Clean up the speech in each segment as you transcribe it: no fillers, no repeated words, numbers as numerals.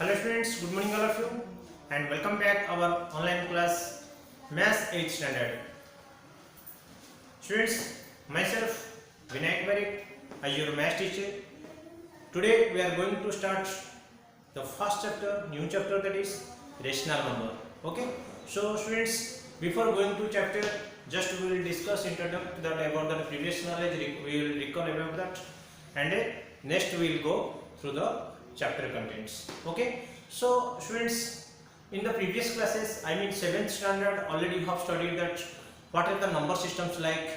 Hello students, good morning all of you and welcome back our online class Maths 8th standard. Students, myself Vinayak Barik, as your math teacher. Today we are going to start the first chapter, new chapter, that is rational number. Okay, so students, before going to chapter, just we will discuss introduction that about the previous knowledge, we will recall about that, and next we will go through the chapter contents. Okay, so students, in the previous classes, I mean 7th standard, already you have studied that what are the number systems like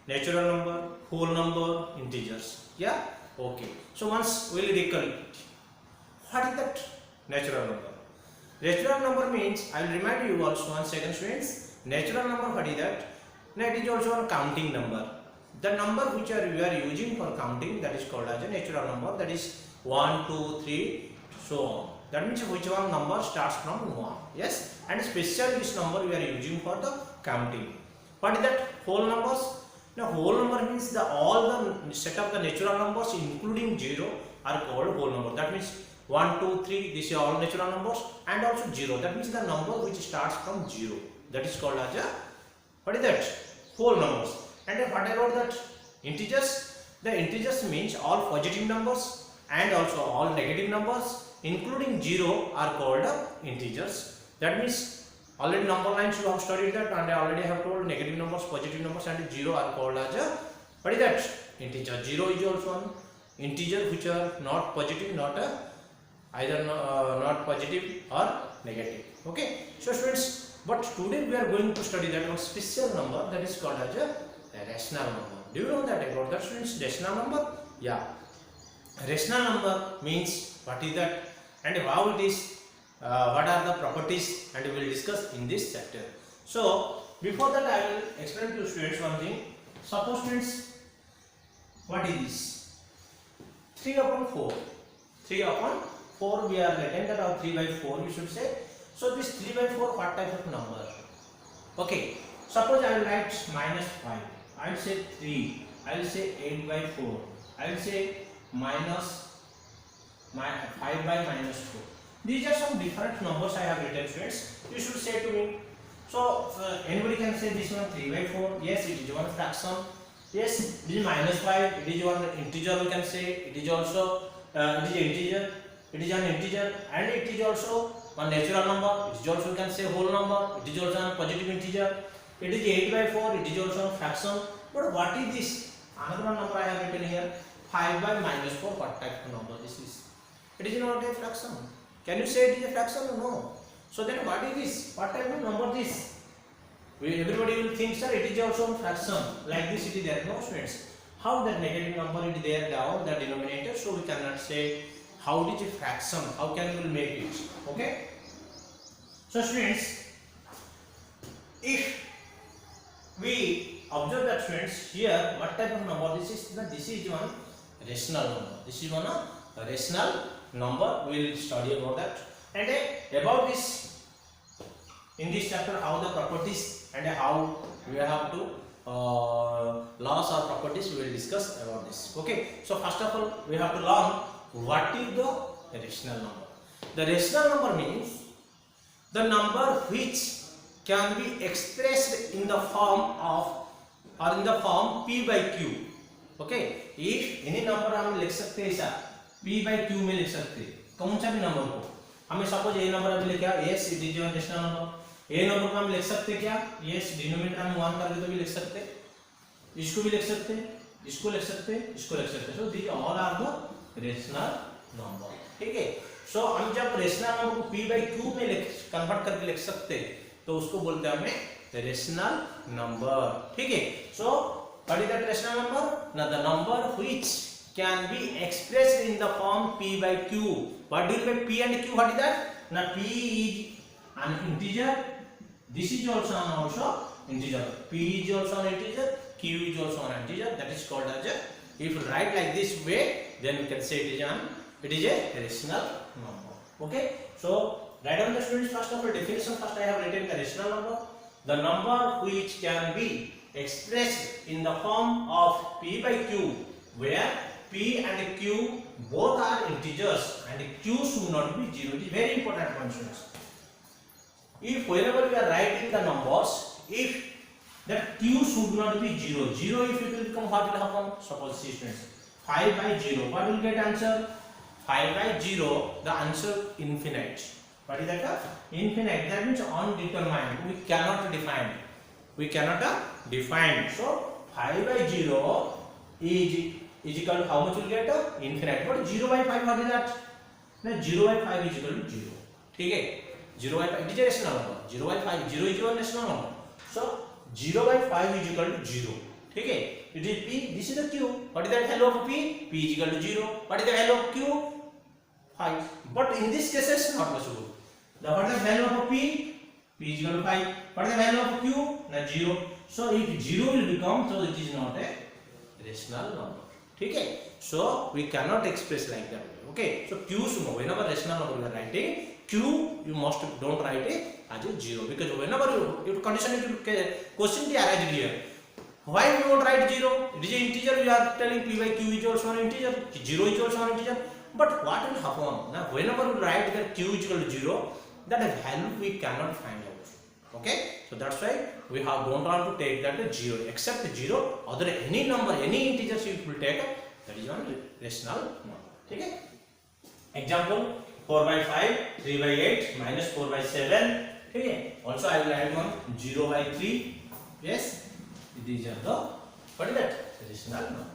natural number, whole number, integers. Yeah, okay, so once we will recall what is that natural number. Natural number means, I will remind you also once again students, natural number what is that? Now it is also a counting number. The number which you are using for counting, that is called as a natural number, that is 1, 2, 3, so on. That means which one number starts from 1. Yes, and especially this number we are using for the counting. What is that? Whole numbers. Now whole number means the all the set of the natural numbers including 0 are called whole number. That means 1, 2, 3, these are all natural numbers, and also 0. That means the number which starts from 0. That is called as a, what is that? Whole numbers. And what about that? Integers. The integers means all positive numbers and also all negative numbers including 0 are called integers. That means already number lines you have studied that, and I already have told negative numbers, positive numbers and 0 are called as a, what is that? Integer. 0 is also an integer which are not positive, not either not positive or negative. Okay, so students, but today we are going to study that one special number that is called as a rational number. Do you know that about that students? Rational number? Yeah. Rational number means what is that and how it is, what are the properties, and we will discuss in this chapter. So before that I will explain to students one thing. Suppose students, what is this? 3 upon 4. 3 upon 4 we are written that, or 3 by 4 we should say. So this 3 by 4 what type of number? Okay, suppose I will write minus 5. I will say 3. I will say 8 by 4. I will say minus 5 by minus 4. These are some different numbers I have written students. You should say to me. So anybody can say this one 3 by 4. Yes, it is one fraction. Yes, this is minus 5. It is one integer we can say. It is also it is integer. It is an integer, and it is also one natural number. It is also you can say whole number. It is also a positive integer. It is 8 by 4. It is also a fraction. But what is this? Another number I have written here. 5 by minus 4, what type of number this is? It is not a fraction. Can you say it is a fraction or no? So then what is this? What type of number this? Everybody will think, sir, it is also a fraction. Like this it is there. No students. How that negative number is there down the denominator, so we cannot say how it is a fraction. How can we make it? Okay. So students, if we observe that students here, what type of number this is? This is one rational number. This is one rational number. We will study about that, and about this in this chapter, how the properties and how we have to laws or properties we will discuss about this. Okay, so first of all we have to learn what is the rational number. The rational number means the number which can be expressed in the form of or in the form p by q. Okay, if any number हम लिख सकते हैं ऐसा p by q में लिख सकते हैं, कौन सा भी नंबर को हमें सपोज ये नंबर अभी लिखा yes it is one rational number. ये नंबर को हम लिख सकते हैं क्या? yes डिनोमिनेटर हम 1 कर दे तो भी लिख सकते हैं, इसको भी लिख सकते हैं, इसको लिख सकते हैं, इसको लिख सकते हैं. So these all are the rational number. ठीक है. So हम जब rational number को p by q में कन्वर्ट करके लिख सकते हैं तो उसको बोलते हैं हमें rational number. ठीक है. So what is that rational number? Now the number which can be expressed in the form p by q. What do you mean p and q? What is that? Now p is an integer. This is also integer. P is also an integer. Q is also an integer. That is called as a. If you write like this way, then we can say it is a rational number. Okay. So write down the students first of all definition. First I have written the rational number. The number which can be expressed in the form of p by q, where P and Q both are integers and Q should not be 0. It is very important point, students. If whenever we are writing the numbers, if that Q should not be 0, 0 if it will become, what will happen? Suppose see students, 5 by 0, what will get answer? 5 by 0, the answer infinite. What is that? Infinite. That means undetermined. We cannot define. We cannot define. So 5 by 0 is equal to how much will get? Infinite. But 0 by 5, what is that? Now 0 by 5 is equal to 0. Okay? 0 by 5 is a rational number. 0 by 5, 0 is a rational number. So 0 by 5 is equal to 0. Okay? It is P. This is the Q. What is the value of P? P is equal to 0. What is the value of Q? 5. But in this cases, not possible. What is the value of P? P is equal to 5. What is the value of Q? Not 0. So if 0 will become, so it is not a rational number. Okay? So we cannot express like that. Okay? So Q should know. Whenever rational number you are writing, Q you must don't write it as a 0, because whenever you condition it, question arises here. Why we won't write 0? It is an integer. We are telling P by Q is also an integer. 0 is also an integer. But what will happen? Now whenever we write that Q is equal to 0, that value we cannot find out. Okay? So that's why we don't want to take that 0. Except 0, other any number, any integers you will take, that is one rational number. Okay? Example, 4 by 5, 3 by 8, minus 4 by 7. Okay? Also I will add one 0 by 3. Yes? These are the, what is that? Rational number.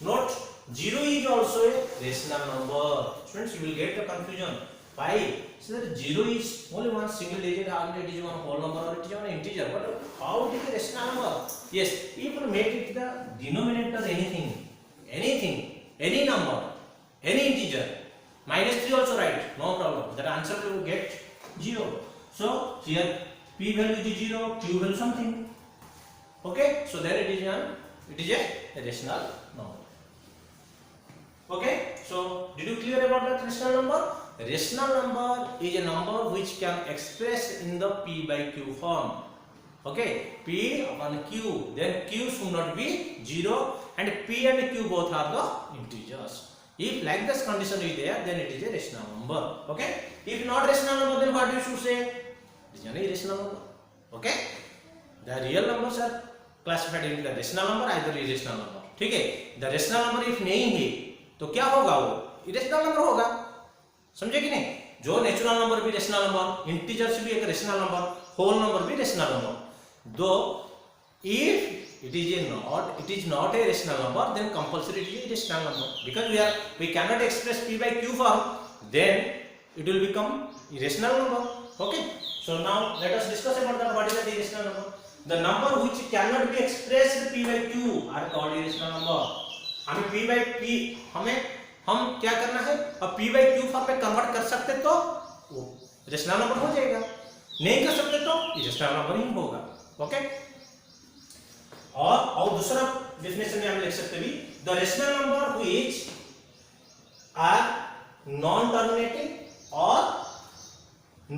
Note, 0 is also a rational number. Students, you will get the confusion. Why? So that 0 is only one single digit, either it is one whole number or it is one integer. But how it is a rational number? Yes, people make it the denominator anything, any number, any integer. Minus 3 also write, no problem. That answer will get 0. So here P value is 0, Q value something. Okay, so then it is a rational number. Okay, so did you clear about that rational number? Rational number is a number which can express in the P by Q form. Okay, P upon Q, then Q should not be 0 and P and Q both are the integers. If like this condition is there, then it is a rational number. Okay, if not rational number, then what you should say? It is an irrational number. Okay, the real numbers are classified into the rational number, either irrational number. ठीक है, the rational number if नहीं है तो क्या होगा? वो irrational number होगा. समझे कि नहीं? जो नेचुरल नंबर भी रेशनल नंबर, इंटीजर्स भी एक रेशनल नंबर, होल नंबर भी रेशनल नंबर. दो if it is not a rational number, then compulsory it is a irrational number, because we cannot express P by Q form, then it will become irrational number. Okay, so now let us discuss about that. What is the irrational number? The number which cannot be expressed P by Q are called irrational number. हमें P by P हम क्या करना है? अब P by Q form में convert कर सकते तो वो रेशनल नंबर हो जाएगा, नहीं कर सकते तो इरेशनल नंबर ही होगा. ओके, और दूसरा डेफिनेशन में हम लिख सकते भी, the rational number which are non terminating और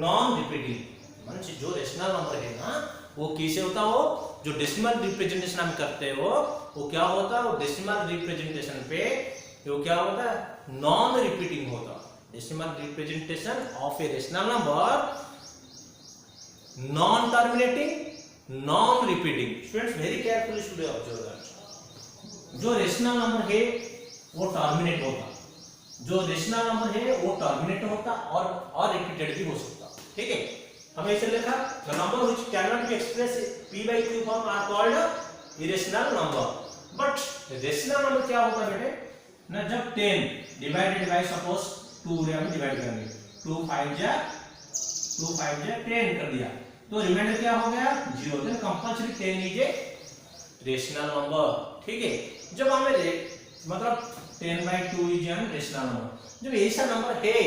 नॉन रिपीटिंग. मतलब जो रेशनल नंबर है ना, वो कैसे होता हो? जो डेसिमल रिप्रेजेंटेशन हम करते हो वो क्या होता है? वो डेसिमल रिप्रेजेंटेशन पे वो क्या होता है? नॉन रिपीटिंग होता. Decimal representation of A rational number, non terminating, non repeating. Students very carefully should observe that. जो रेशनल नंबर है वो टर्मिनेट होता, जो रेशनल नंबर है वो टर्मिनेट होता और रिपीटेड भी हो सकता. ठीक है, हमें इसे लिखा, the number which can not be express P by Q form are called irrational number. But rational number क्या होता है बेटे ना? जब 10 डिवाइडेड बाय सपोज 2 रे हम डिवाइड करेंगे, 2 5 जा 10 कर दिया तो रिमाइंडर क्या हो गया? 0. Then compulsory 10 is a rational number. ठीक है, जब हमें मतलब 10 by 2 is an rational number. जब ऐसा नंबर है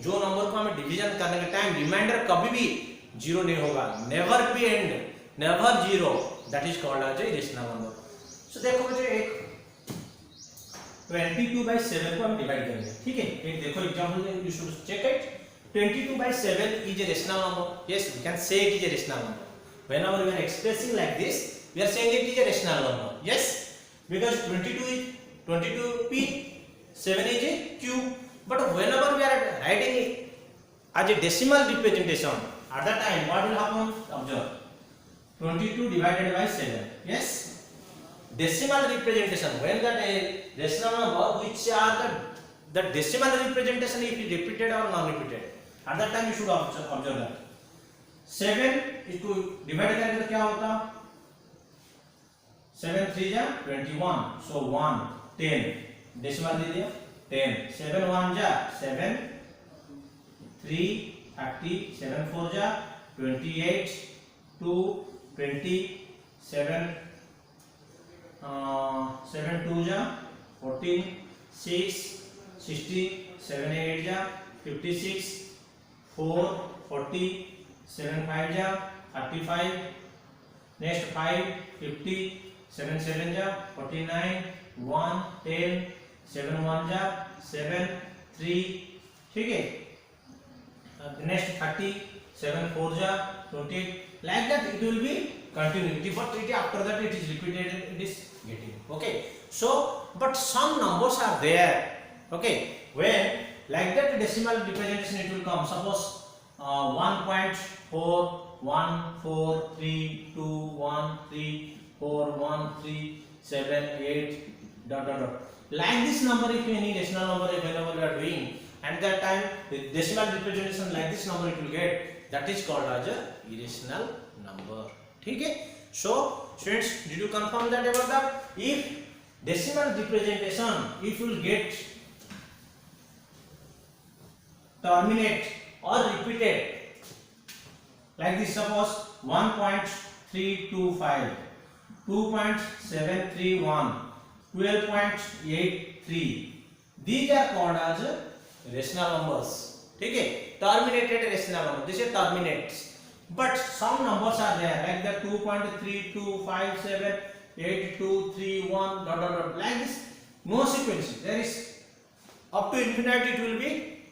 जो नंबर को हमें डिवीजन करने के टाइम रिमाइंडर कभी भी 0 नहीं होगा, never be and never 0, that is called as a rational number. So देखो मुझे एक 22 by 7 को हम डिवाइड करेंगे. ठीक है, एक देखो example, you should check it. 22 by 7 is a rational number. Yes, we can say it is a rational number. Whenever we are expressing like this, we are saying it is a rational number. Yes, because 22 P 7 is a cube. But whenever we are writing it as a decimal representation, at that time what will happen? Observe. 22 divided by 7. Yes. Decimal representation. When that a decimal number, which are the decimal representation, if it repeated or non-repeated, at that time you should observe that. 7 is to divide करेंगे तो क्या होता? 7 3 जा 21. So 1 10. Decimal दे दिया 10. 7 1 जा 7. 3 30. 7 4 जा 28. 2 20. 7 7 2 जा 14. 6 60. 7 8 जा 56. 4 40. 7 5 जा 35. Next 5 50. 7 7 जा 49. 1 10. 7 1 जा 7. 3 ठीक है. Next 30. 7 4 जा 20. Like that it will be continuity, but it after that it is repeated, it is getting. Okay, so but some numbers are there. Okay, when like that decimal representation it will come. Suppose 1.4 1 4 3 2 1 3 4 1 3 7 8 dot dot dot. Like this number, if any decimal number available we are doing, and that time the decimal representation like this number it will get, that is called as a irrational number. ठीक है. So students, did you confirm that about that? If decimal representation, if you will get terminate or repeated like this, suppose 1.325, 2.731, 12.83, these are called as rational numbers. ठीक है. Terminated rational number, this is terminates. But some numbers are there like that 2.3257 8231 dot dot dot, like this. No sequence. There is up to infinity it will be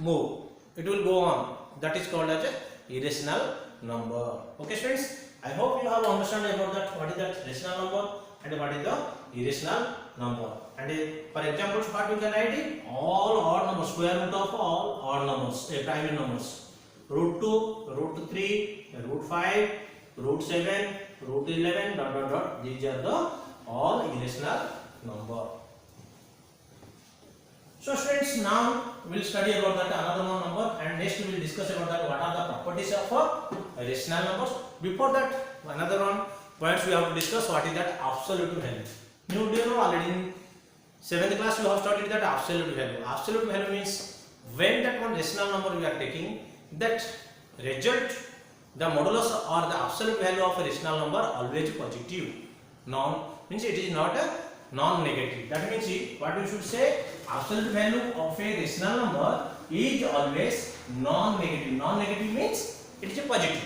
move. It will go on. That is called as a irrational number. Okay students, I hope you have understood about that, what is that rational number and what is the irrational number. And for example, what you can write it? All odd numbers, square root of all odd numbers, prime numbers. Root 2, root 3, root 5, root 7, root 11 dot dot dot. These are the all irrational number. So students, now we will study about that another one number, and next we will discuss about that what are the properties of rational numbers. Before that, another one points we have to discuss, what is that absolute value. Do you know already in 7th class we have studied that absolute value. Absolute value means when that one rational number we are taking, that result, the modulus or the absolute value of a rational number always positive. Non means it is not a non-negative. That means what you should say, absolute value of a rational number is always non-negative. Non-negative means it is a positive.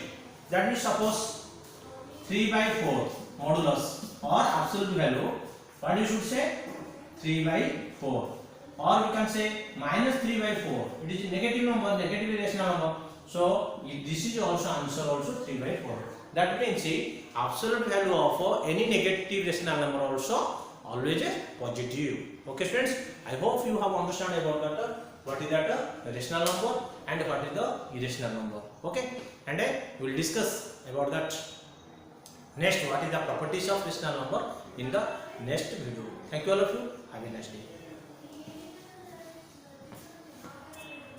That means suppose 3 by 4 modulus or absolute value, what you should say, 3 by 4. Or we can say minus 3 by 4. It is a negative number, negative rational number. So this is also answer also 3 by 4. That means absolute value of any negative rational number also always a positive. Okay students, I hope you have understood about that, what is that rational number and what is the irrational number. Okay, and we will discuss about that next, what is the properties of rational number in the next video. Thank you all of you. Have a nice day.